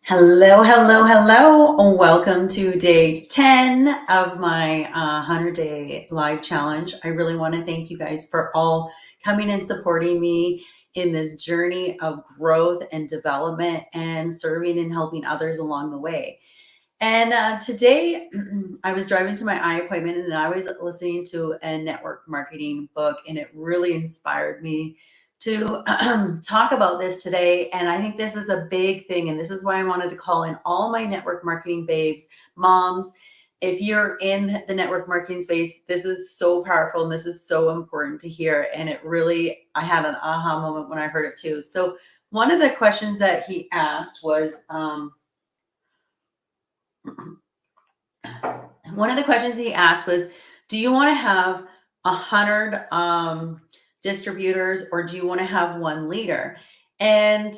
Hello, hello, hello. Welcome to day 10 of my 100-day live challenge. I really want to thank you guys for all coming and supporting me in this journey of growth and development and serving and helping others along the way. And today I was driving to my eye appointment and I was listening to a network marketing book, and it really inspired me to talk about this today. And I think this is a big thing. And this is why I wanted to call in all my network marketing babes, moms. If you're in the network marketing space, this is so powerful and this is so important to hear. And it really, I had an aha moment when I heard it too. So, one of the questions that he asked was, one of the questions he asked was, do you want to have 100 distributors, or do you want to have one leader? And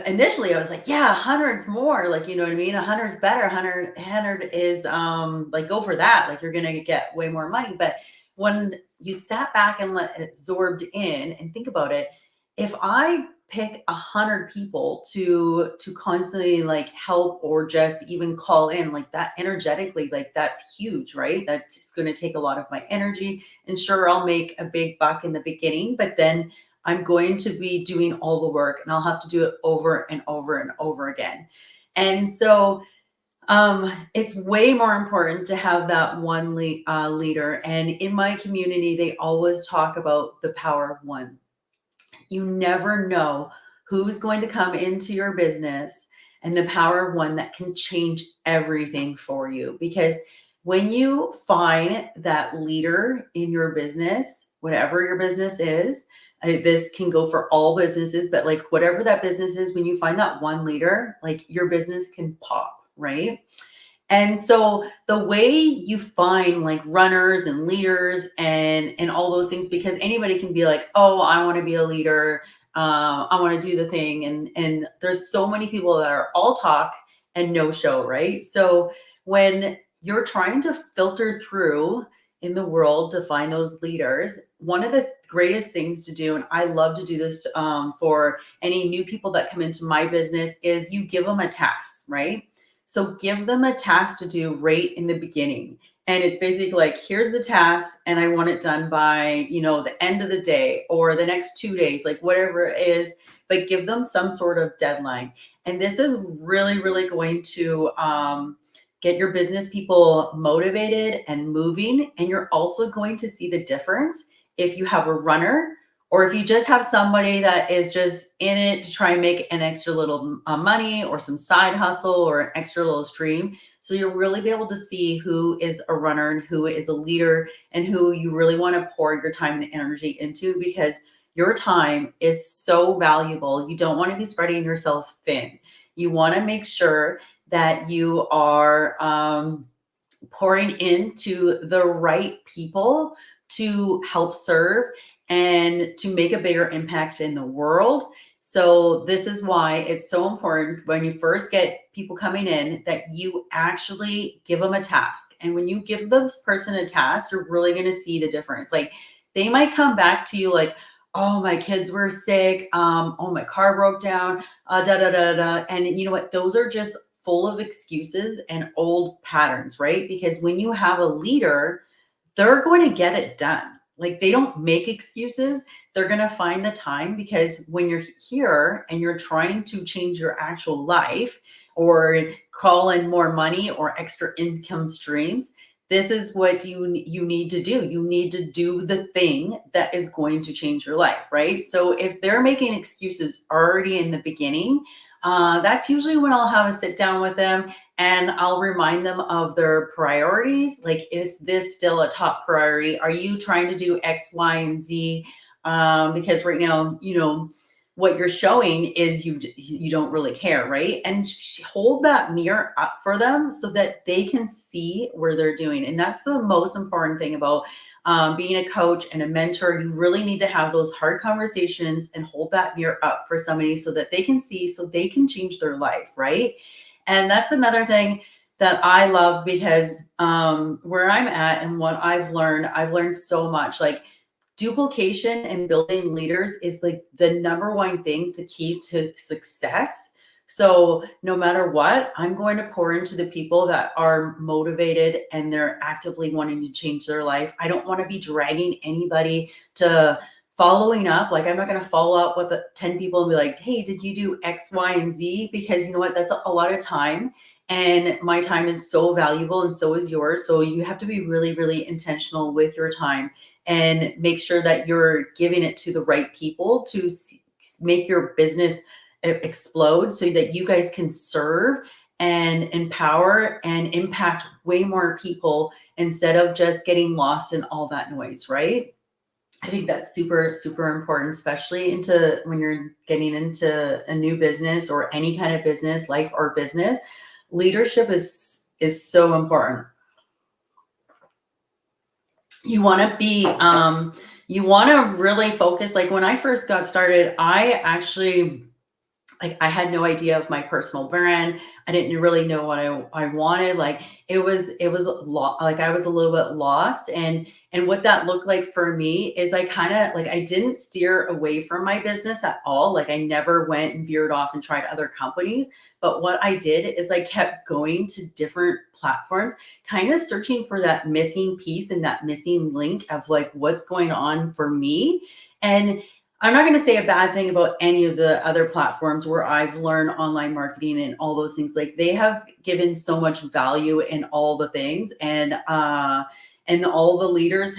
initially I was like, yeah, 100's more, like, you know what I mean? 100's better. 100 is like, go for that. Like, you're going to get way more money. But when you sat back and let it absorbed in and think about it, if I pick 100 people to constantly like help or just even call in, like, that energetically, like, that's huge, right? That's going to take a lot of my energy, and sure, I'll make a big buck in the beginning, but then I'm going to be doing all the work and I'll have to do it over and over and over again. And so it's way more important to have that one leader. And in my community, they always talk about the power of one. You never know who's going to come into your business, and the power of one that can change everything for you. Because when you find that leader in your business, whatever your business is, this can go for all businesses, but like whatever that business is, when you find that one leader, like, your business can pop, right? And so the way you find like runners and leaders and all those things, because anybody can be like, oh, I want to be a leader, I want to do the thing, and there's so many people that are all talk and no show, right? So when you're trying to filter through in the world to find those leaders, one of the greatest things to do, and I love to do this for any new people that come into my business, is you give them a task, right? So give them a task to do right in the beginning. And it's basically like, here's the task, and I want it done by, the end of the day or the next 2 days, like whatever it is, but give them some sort of deadline. And this is really, really going to get your business people motivated and moving. And you're also going to see the difference if you have a runner, or if you just have somebody that is just in it to try and make an extra little money, or some side hustle, or an extra little stream. So you'll really be able to see who is a runner and who is a leader, and who you really want to pour your time and energy into, because your time is so valuable. You don't want to be spreading yourself thin. You want to make sure that you are pouring into the right people to help serve and to make a bigger impact in the world. So this is why it's so important when you first get people coming in that you actually give them a task. And when you give this person a task, you're really going to see the difference. Like, they might come back to you like, oh, my kids were sick. Oh, my car broke down. Da da da da. And you know what? Those are just full of excuses and old patterns, right? Because when you have a leader, they're going to get it done. Like, they don't make excuses. They're going to find the time, because when you're here and you're trying to change your actual life, or call in more money or extra income streams, this is what you need to do. You need to do the thing that is going to change your life, right? So if they're making excuses already in the beginning, that's usually when I'll have a sit down with them, and I'll remind them of their priorities. Like, is this still a top priority? Are you trying to do X, Y, and Z? Because right now, what you're showing is you don't really care, right? And hold that mirror up for them so that they can see where they're doing. And that's the most important thing about being a coach and a mentor. You really need to have those hard conversations and hold that mirror up for somebody so that they can see, so they can change their life, right? And that's another thing that I love, because where I'm at and what I've learned so much. Like, duplication and building leaders is like the number one thing to key to success So no matter what, I'm going to pour into the people that are motivated and they're actively wanting to change their life. I don't want to be dragging anybody to following up. Like, I'm not going to follow up with 10 people and be like, hey, did you do X, Y, and Z? Because you know what? That's a lot of time. And my time is so valuable and so is yours. So you have to be really, really intentional with your time and make sure that you're giving it to the right people to make your business explode so that you guys can serve and empower and impact way more people instead of just getting lost in all that noise, right? I think that's super, super important, especially into when you're getting into a new business or any kind of business, life or business. Leadership is so important. You want to be you want to really focus. Like when I first got started, I actually, like, I had no idea of my personal brand. I didn't really know what I wanted. Like like I was a little bit lost. And what that looked like for me is I kind of like, I didn't steer away from my business at all. Like I never went and veered off and tried other companies. But what I did is I kept going to different platforms, kind of searching for that missing piece and that missing link of like what's going on for me. And I'm not going to say a bad thing about any of the other platforms where I've learned online marketing and all those things. Like they have given so much value in all the things, and all the leaders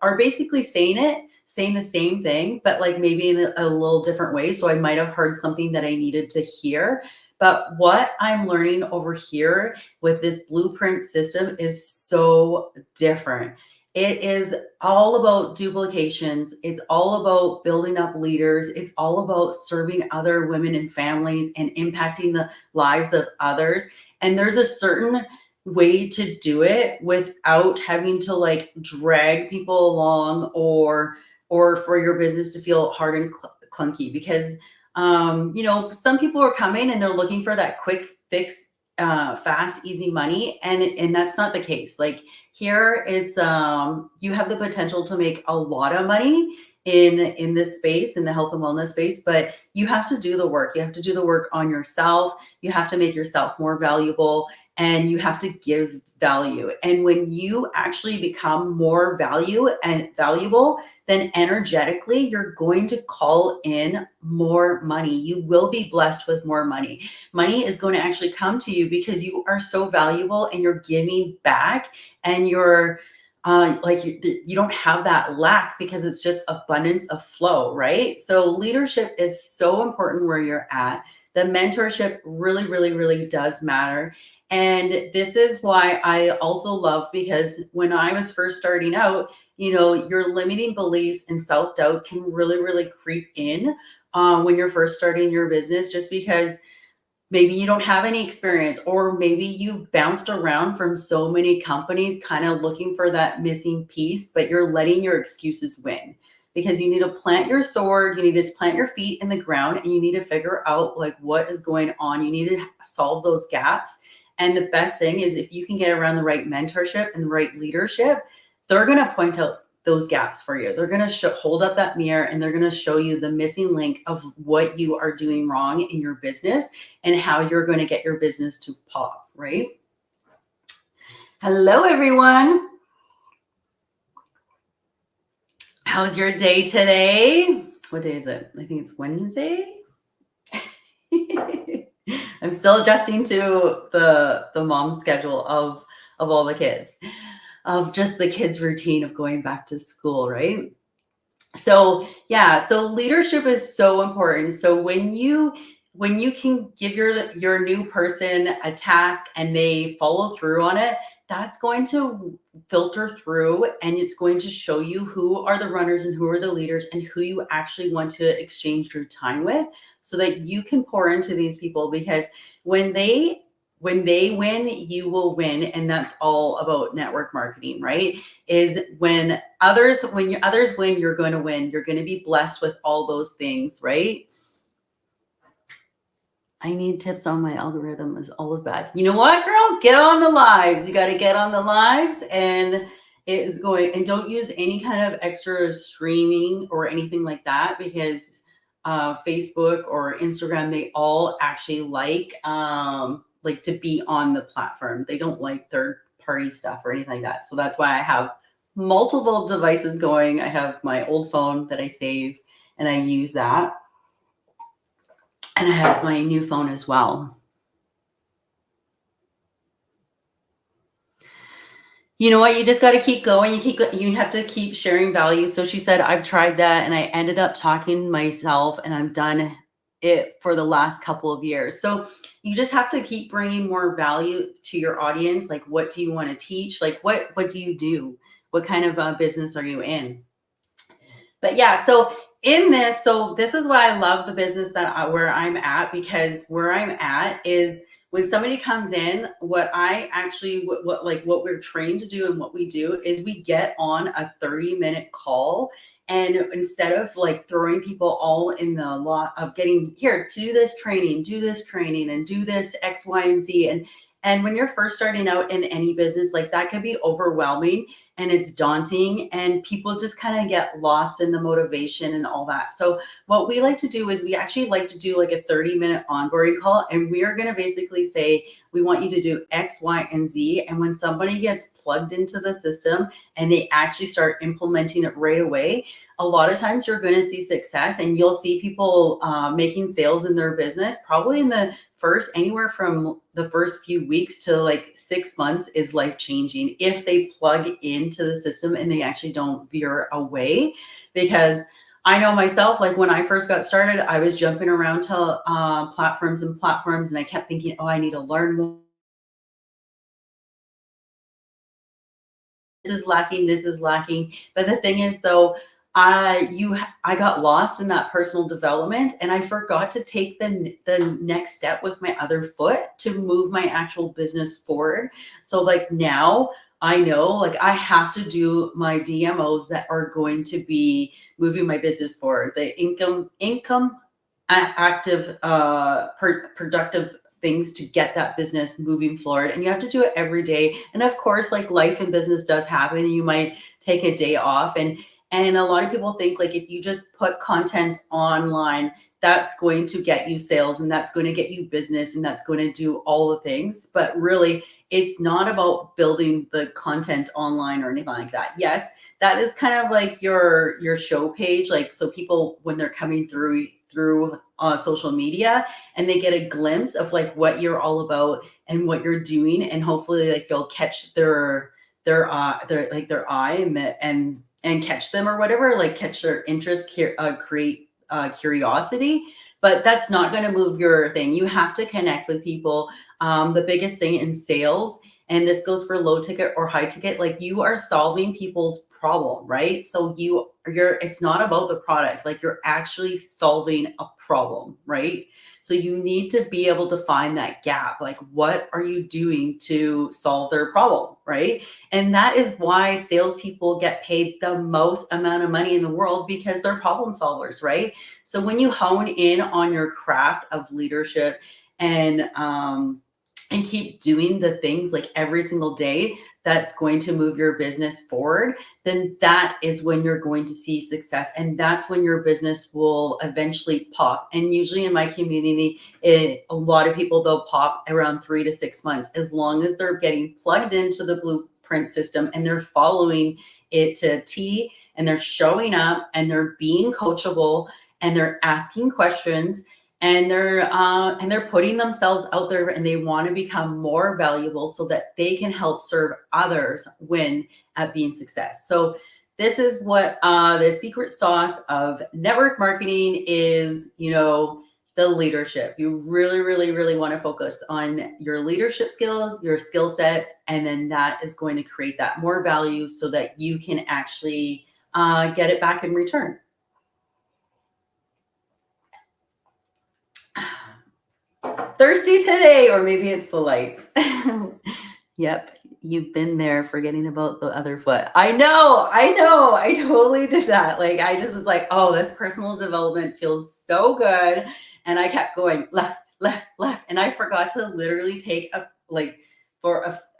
are basically saying the same thing, but like maybe in a little different way. So I might have heard something that I needed to hear. But what I'm learning over here with this blueprint system is so different. It is all about duplications. It's all about building up leaders. It's all about serving other women and families and impacting the lives of others. And there's a certain way to do it without having to like drag people along or for your business to feel hard and clunky, because some people are coming and they're looking for that quick fix, fast, easy money. And that's not the case. Like here it's, you have the potential to make a lot of money in this space, in the health and wellness space, but you have to do the work. You have to do the work on yourself. You have to make yourself more valuable, and you have to give value. And when you actually become more value and valuable, then energetically, you're going to call in more money. You will be blessed with more money. Money is going to actually come to you because you are so valuable and you're giving back, and you're you don't have that lack because it's just abundance of flow, right? So leadership is so important where you're at. The mentorship really, really, really does matter. And this is why I also love, because when I was first starting out, your limiting beliefs and self-doubt can really, really creep in when you're first starting your business, just because maybe you don't have any experience, or maybe you've bounced around from so many companies kind of looking for that missing piece, but you're letting your excuses win, because you need to plant your sword. You need to plant your feet in the ground, and you need to figure out like what is going on. You need to solve those gaps. And the best thing is if you can get around the right mentorship and the right leadership, they're going to point out those gaps for you. They're going to hold up that mirror, and they're going to show you the missing link of what you are doing wrong in your business and how you're going to get your business to pop, right? Hello, everyone. How's your day today? What day is it? I think it's Wednesday. I'm still adjusting to the mom schedule of all the kids, of just the kids' routine of going back to school, right? So yeah, so leadership is so important. So when you can give your new person a task and they follow through on it, that's going to filter through, and it's going to show you who are the runners and who are the leaders and who you actually want to exchange your time with, so that you can pour into these people. Because when they win, you will win. And that's all about network marketing, right? Is when others win, you're going to win. You're going to be blessed with all those things, right? I need tips on my algorithm is always bad. You know what, girl? Get on the lives. You got to get on the lives, and it is going, and don't use any kind of extra streaming or anything like that, because Facebook or Instagram, they all actually like to be on the platform. They don't like third party stuff or anything like that. So that's why I have multiple devices going. I have my old phone that I save and I use that. And I have my new phone as well. You know what? You just got to keep going. You have to keep sharing value. So she said, I've tried that and I ended up talking myself and I've done it for the last couple of years. So you just have to keep bringing more value to your audience. Like, what do you want to teach? Like, what do you do? What kind of business are you in? But yeah, so this is why I love the business where I'm at, because where I'm at is when somebody comes in, what I actually what we're trained to do and what we do is we get on a 30-minute call, and instead of like throwing people all in the lot of getting here to do this training and do this X, Y, and Z, and when you're first starting out in any business, like that could be overwhelming and it's daunting and people just kind of get lost in the motivation and all that. So what we like to do is we actually like to do like a 30-minute onboarding call, and we are going to basically say, we want you to do X, Y, and Z. And when somebody gets plugged into the system and they actually start implementing it right away, a lot of times you're going to see success, and you'll see people making sales in their business probably in the anywhere from the first few weeks to like 6 months is life changing if they plug into the system and they actually don't veer away. Because I know myself, like when I first got started, I was jumping around to platforms and platforms, and I kept thinking, oh, I need to learn more. This is lacking. But the thing is, though, I got lost in that personal development, and I forgot to take the next step with my other foot to move my actual business forward. So like now I know, like I have to do my DMOs that are going to be moving my business forward. The income active productive things to get that business moving forward, and you have to do it every day. And of course, like life and business does happen, you might take a day off, and a lot of people think like if you just put content online, that's going to get you sales and that's going to get you business and that's going to do all the things. But really, it's not about building the content online or anything like that. Yes, that is kind of like your show page, like so people when they're coming through social media and they get a glimpse of like what you're all about and what you're doing, and hopefully like they'll catch their eye and catch them or whatever, like catch their interest, create curiosity. But that's not going to move your thing. You have to connect with people. The biggest thing in sales, and this goes for low ticket or high ticket, like you are solving people's problem, right? So it's not about the product, like you're actually solving a problem, right? So you need to be able to find that gap. Like, what are you doing to solve their problem, right? And that is why salespeople get paid the most amount of money in the world, because they're problem solvers, right? So when you hone in on your craft of leadership and keep doing the things like every single day that's going to move your business forward, then that is when you're going to see success. And that's when your business will eventually pop. And usually in my community, a lot of people, they'll pop around 3 to 6 months, as long as they're getting plugged into the blueprint system and they're following it to T, and they're showing up and they're being coachable and they're asking questions, and they're putting themselves out there, and they want to become more valuable so that they can help serve others win at being success. So this is what the secret sauce of network marketing is. The leadership. You really, really, really want to focus on your leadership skills, your skill sets, and then that is going to create that more value so that you can actually get it back in return. Thirsty today, or maybe it's the lights. Yep, you've been there forgetting about the other foot. I know. I totally did that. Like I just was like, oh, this personal development feels so good. And I kept going left, left, left. And I forgot to literally take a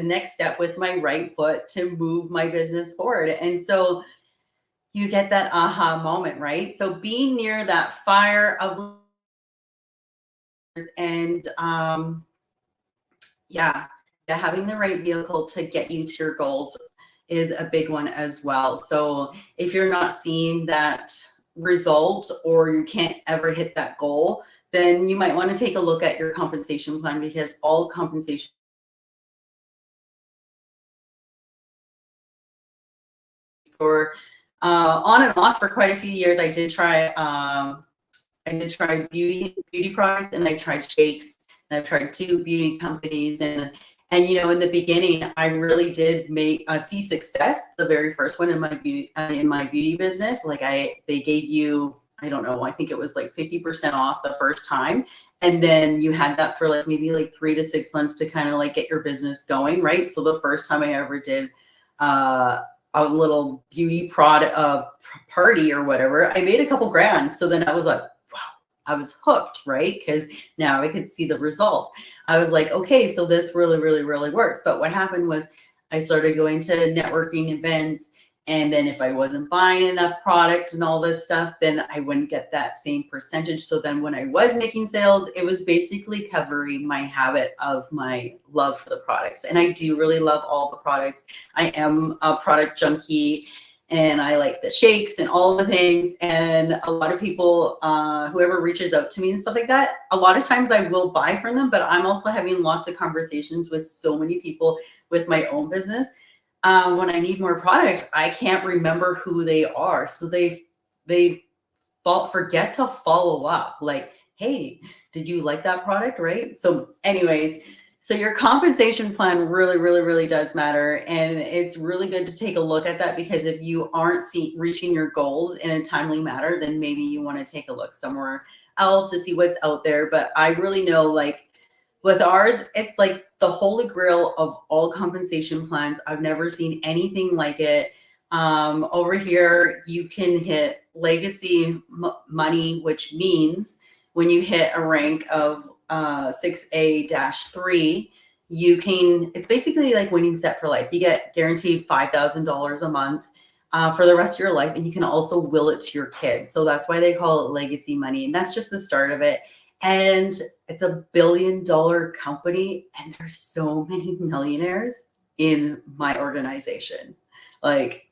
next step with my right foot to move my business forward. And so you get that aha moment, right? So being near that fire of and yeah, yeah, having the right vehicle to get you to your goals is a big one as well. So if you're not seeing that result or you can't ever hit that goal, then you might want to take a look at your compensation plan, because all compensation for on and off for quite a few years. I did try beauty products, and I tried shakes, and I've tried two beauty companies, and you know, in the beginning, I really did make see success. The very first one in my beauty business, like they gave you, I don't know, I think it was like 50% off the first time, and then you had that for like maybe like 3 to 6 months to kind of like get your business going, right? So the first time I ever did uh, a little beauty product party or whatever, I made a couple grand. So then I was like, I was hooked, right? Because now I could see the results. I was like, okay, so this really, really, really works. But what happened was I started going to networking events. And then if I wasn't buying enough product and all this stuff, then I wouldn't get that same percentage. So then when I was making sales, it was basically covering my habit of my love for the products. And I do really love all the products. I am a product junkie, and I like the shakes and all the things. And a lot of people, whoever reaches out to me and stuff like that, a lot of times I will buy from them, but I'm also having lots of conversations with so many people with my own business. When I need more product, I can't remember who they are. So they forget to follow up. Like, hey, did you like that product? Right. So anyways, so your compensation plan really, really, really does matter. And it's really good to take a look at that, because if you aren't reaching your goals in a timely manner, then maybe you want to take a look somewhere else to see what's out there. But I really know, like with ours, it's like the holy grail of all compensation plans. I've never seen anything like it. Over here, you can hit legacy money, which means when you hit a rank of 6A-3, it's basically like winning set for life. You get guaranteed $5,000 a month for the rest of your life, and you can also will it to your kids. So that's why they call it legacy money, and that's just the start of it. And it's $1 billion company, and there's so many millionaires in my organization. Like,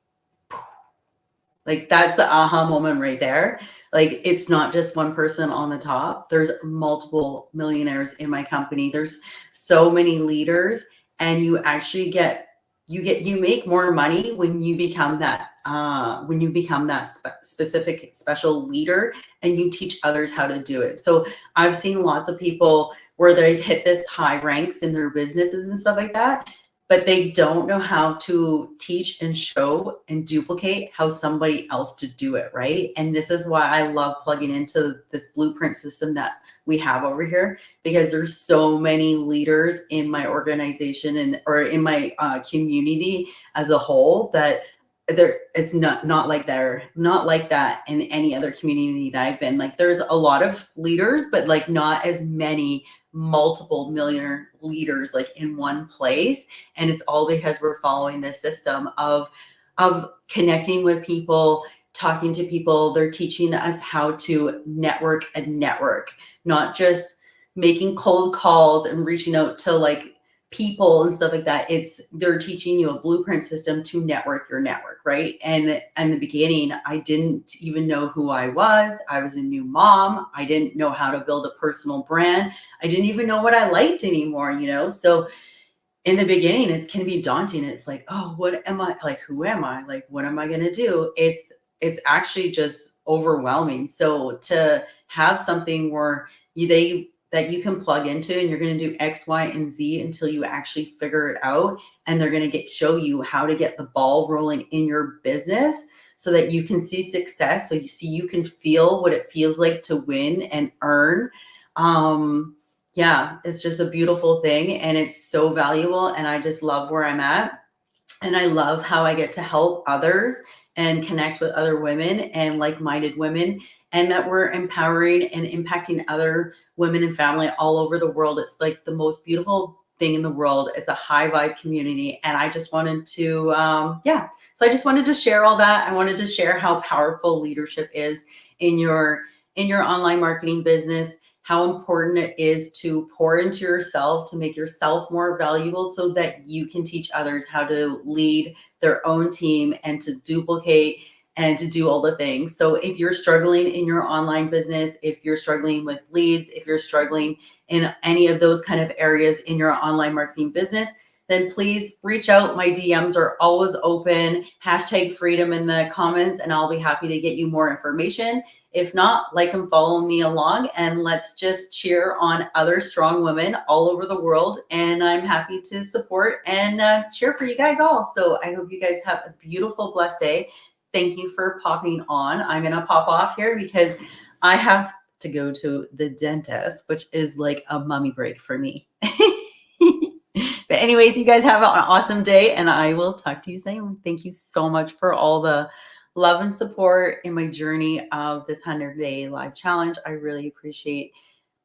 that's the aha moment right there. Like, it's not just one person on the top. There's multiple millionaires in my company. There's so many leaders, and you actually you make more money when you become that specific special leader, and you teach others how to do it. So I've seen lots of people where they've hit this high ranks in their businesses and stuff like that, but they don't know how to teach and show and duplicate how somebody else to do it, right? And this is why I love plugging into this blueprint system that we have over here, because there's so many leaders in my organization or in my community as a whole, that it's not like that in any other community that I've been. Like, there's a lot of leaders, but like not as many multiple millionaire leaders like in one place. And it's all because we're following this system of connecting with people, talking to people. They're teaching us how to network, not just making cold calls and reaching out to like people and stuff like that. They're teaching you a blueprint system to network your network, right? And in the beginning, I didn't even know who I was. I was a new mom. I didn't know how to build a personal brand. I didn't even know what I liked anymore, you know? So in the beginning, it can be daunting. It's like, oh, what am I, like, who am I? Like, what am I going to do? It's actually just overwhelming. So to have something where that you can plug into, and you're going to do X, Y, and Z until you actually figure it out. And they're going to show you how to get the ball rolling in your business so that you can see success. So you can feel what it feels like to win and earn. Yeah, it's just a beautiful thing, and it's so valuable. And I just love where I'm at. And I love how I get to help others and connect with other women and like-minded women, and that we're empowering and impacting other women and family all over the world. It's like the most beautiful thing in the world. It's a high vibe community. And I just wanted to, so I just wanted to share all that. I wanted to share how powerful leadership is in your online marketing business, how important it is to pour into yourself, to make yourself more valuable so that you can teach others how to lead their own team and to duplicate and to do all the things. So if you're struggling in your online business, if you're struggling with leads, if you're struggling in any of those kind of areas in your online marketing business, then please reach out. My DMs are always open. Hashtag freedom in the comments, and I'll be happy to get you more information. If not, like and follow me along, and let's just cheer on other strong women all over the world. And I'm happy to support and cheer for you guys all. So I hope you guys have a beautiful, blessed day. Thank you for popping on. I'm going to pop off here because I have to go to the dentist, which is like a mummy break for me. But anyways, you guys have an awesome day, and I will talk to you soon. Thank you so much for all the love and support in my journey of this 100-day live challenge. I really appreciate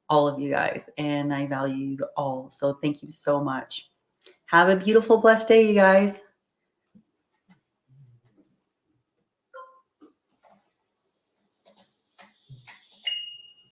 all of you guys, and I value you all. So thank you so much. Have a beautiful, blessed day, you guys.